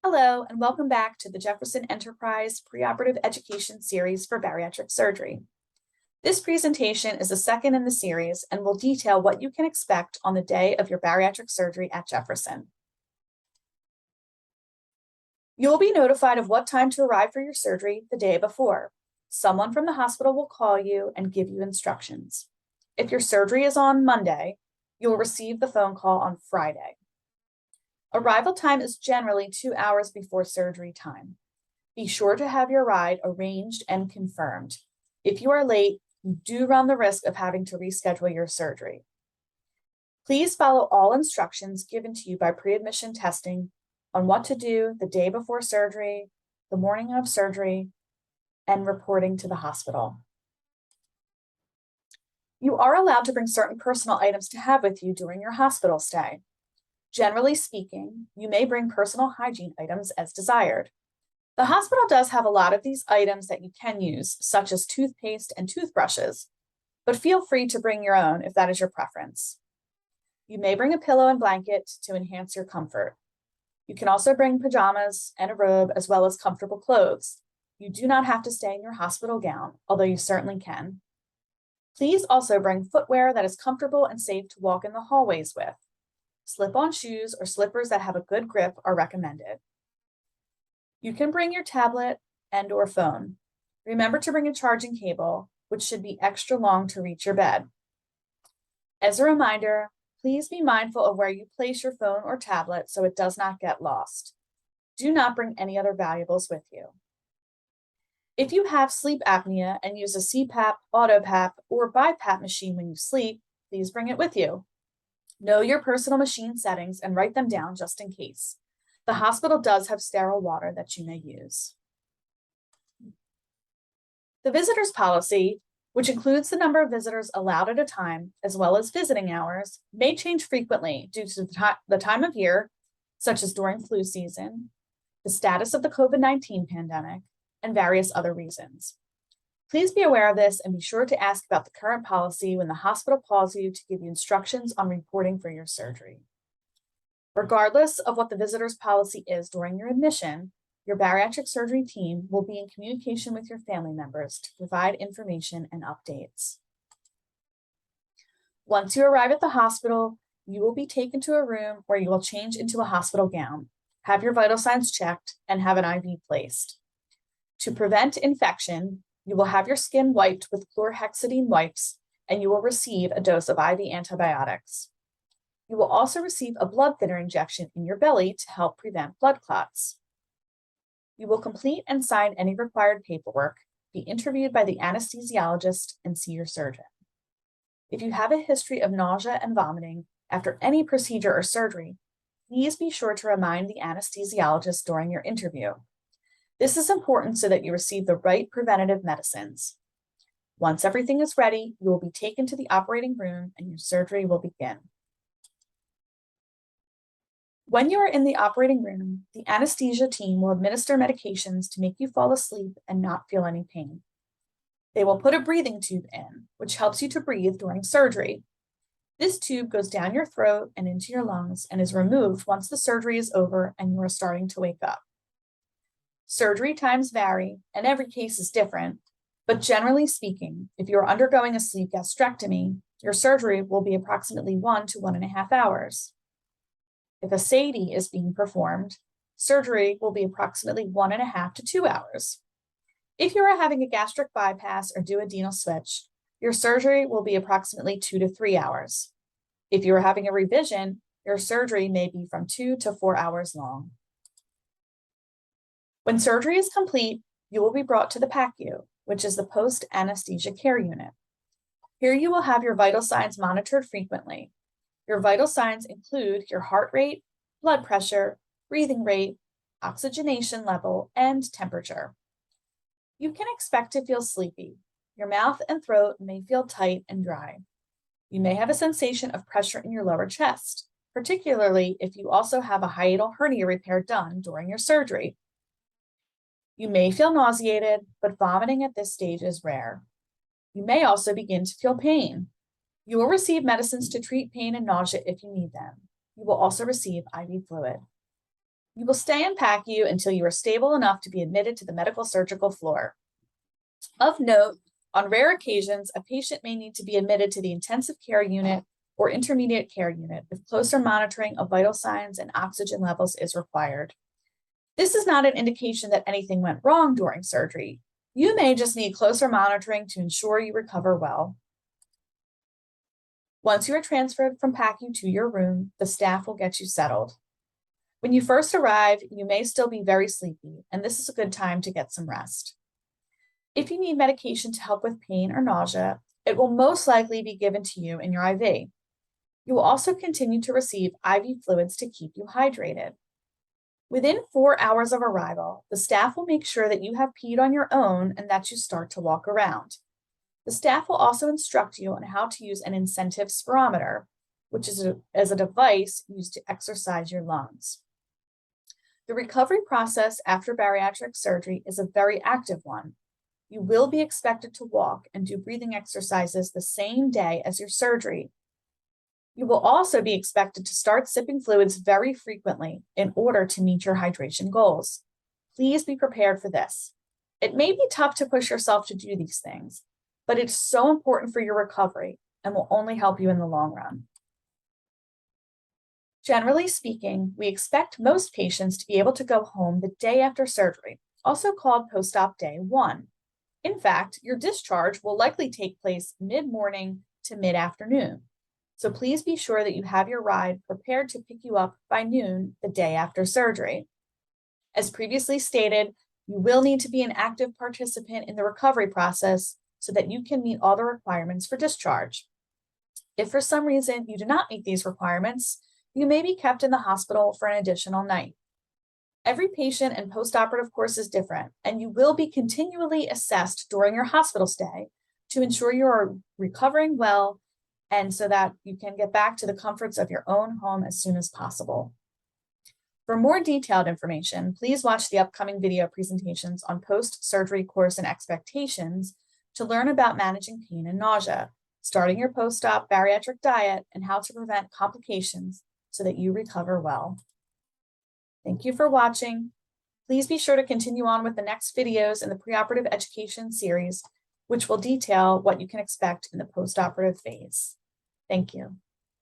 Hello, and welcome back to the Jefferson Enterprise Preoperative Education Series for Bariatric Surgery. This presentation is the second in the series and will detail what you can expect on the day of your bariatric surgery at Jefferson. You will be notified of what time to arrive for your surgery the day before. Someone from the hospital will call you and give you instructions. If your surgery is on Monday, you will receive the phone call on Friday. Arrival time is generally 2 hours before surgery time. Be sure to have your ride arranged and confirmed. If you are late, you do run the risk of having to reschedule your surgery. Please follow all instructions given to you by pre-admission testing on what to do the day before surgery, the morning of surgery, and reporting to the hospital. You are allowed to bring certain personal items to have with you during your hospital stay. Generally speaking, you may bring personal hygiene items as desired. The hospital does have a lot of these items that you can use, such as toothpaste and toothbrushes, but feel free to bring your own if that is your preference. You may bring a pillow and blanket to enhance your comfort. You can also bring pajamas and a robe as well as comfortable clothes. You do not have to stay in your hospital gown, although you certainly can. Please also bring footwear that is comfortable and safe to walk in the hallways with. Slip-on shoes or slippers that have a good grip are recommended. You can bring your tablet and/or phone. Remember to bring a charging cable, which should be extra long to reach your bed. As a reminder, please be mindful of where you place your phone or tablet so it does not get lost. Do not bring any other valuables with you. If you have sleep apnea and use a CPAP, AutoPAP, or BiPAP machine when you sleep, please bring it with you. Know your personal machine settings and write them down just in case. The hospital does have sterile water that you may use. The visitors policy, which includes the number of visitors allowed at a time, as well as visiting hours, may change frequently due to the time of year, such as during flu season, the status of the COVID-19 pandemic, and various other reasons. Please be aware of this and be sure to ask about the current policy when the hospital calls you to give you instructions on reporting for your surgery. Regardless of what the visitor's policy is during your admission, your bariatric surgery team will be in communication with your family members to provide information and updates. Once you arrive at the hospital, you will be taken to a room where you will change into a hospital gown, have your vital signs checked, and have an IV placed. To prevent infection, you will have your skin wiped with chlorhexidine wipes, and you will receive a dose of IV antibiotics. You will also receive a blood thinner injection in your belly to help prevent blood clots. You will complete and sign any required paperwork, be interviewed by the anesthesiologist, and see your surgeon. If you have a history of nausea and vomiting after any procedure or surgery, please be sure to remind the anesthesiologist during your interview. This is important so that you receive the right preventative medicines. Once everything is ready, you will be taken to the operating room and your surgery will begin. When you are in the operating room, the anesthesia team will administer medications to make you fall asleep and not feel any pain. They will put a breathing tube in, which helps you to breathe during surgery. This tube goes down your throat and into your lungs and is removed once the surgery is over and you are starting to wake up. Surgery times vary, and every case is different, but generally speaking, if you are undergoing a sleep gastrectomy, your surgery will be approximately 1 to 1.5 hours. If a SADE is being performed, surgery will be approximately 1.5 to 2 hours. If you are having a gastric bypass or duodenal switch, your surgery will be approximately 2 to 3 hours. If you are having a revision, your surgery may be from 2 to 4 hours long. When surgery is complete, you will be brought to the PACU, which is the post-anesthesia care unit. Here you will have your vital signs monitored frequently. Your vital signs include your heart rate, blood pressure, breathing rate, oxygenation level, and temperature. You can expect to feel sleepy. Your mouth and throat may feel tight and dry. You may have a sensation of pressure in your lower chest, particularly if you also have a hiatal hernia repair done during your surgery. You may feel nauseated, but vomiting at this stage is rare. You may also begin to feel pain. You will receive medicines to treat pain and nausea if you need them. You will also receive IV fluid. You will stay in PACU until you are stable enough to be admitted to the medical surgical floor. Of note, on rare occasions, a patient may need to be admitted to the intensive care unit or intermediate care unit if closer monitoring of vital signs and oxygen levels is required. This is not an indication that anything went wrong during surgery. You may just need closer monitoring to ensure you recover well. Once you are transferred from PACU to your room, the staff will get you settled. When you first arrive, you may still be very sleepy, and this is a good time to get some rest. If you need medication to help with pain or nausea, it will most likely be given to you in your IV. You will also continue to receive IV fluids to keep you hydrated. Within 4 hours of arrival, the staff will make sure that you have peed on your own and that you start to walk around. The staff will also instruct you on how to use an incentive spirometer, which is a device used to exercise your lungs. The recovery process after bariatric surgery is a very active one. You will be expected to walk and do breathing exercises the same day as your surgery. You will also be expected to start sipping fluids very frequently in order to meet your hydration goals. Please be prepared for this. It may be tough to push yourself to do these things, but it's so important for your recovery and will only help you in the long run. Generally speaking, we expect most patients to be able to go home the day after surgery, also called post-op day 1. In fact, your discharge will likely take place mid-morning to mid-afternoon. So please be sure that you have your ride prepared to pick you up by noon the day after surgery. As previously stated, you will need to be an active participant in the recovery process so that you can meet all the requirements for discharge. If for some reason you do not meet these requirements, you may be kept in the hospital for an additional night. Every patient and postoperative course is different, and you will be continually assessed during your hospital stay to ensure you are recovering well and so that you can get back to the comforts of your own home as soon as possible. For more detailed information, please watch the upcoming video presentations on post-surgery course and expectations to learn about managing pain and nausea, starting your post-op bariatric diet, and how to prevent complications so that you recover well. Thank you for watching. Please be sure to continue on with the next videos in the preoperative education series, which will detail what you can expect in the postoperative phase. Thank you.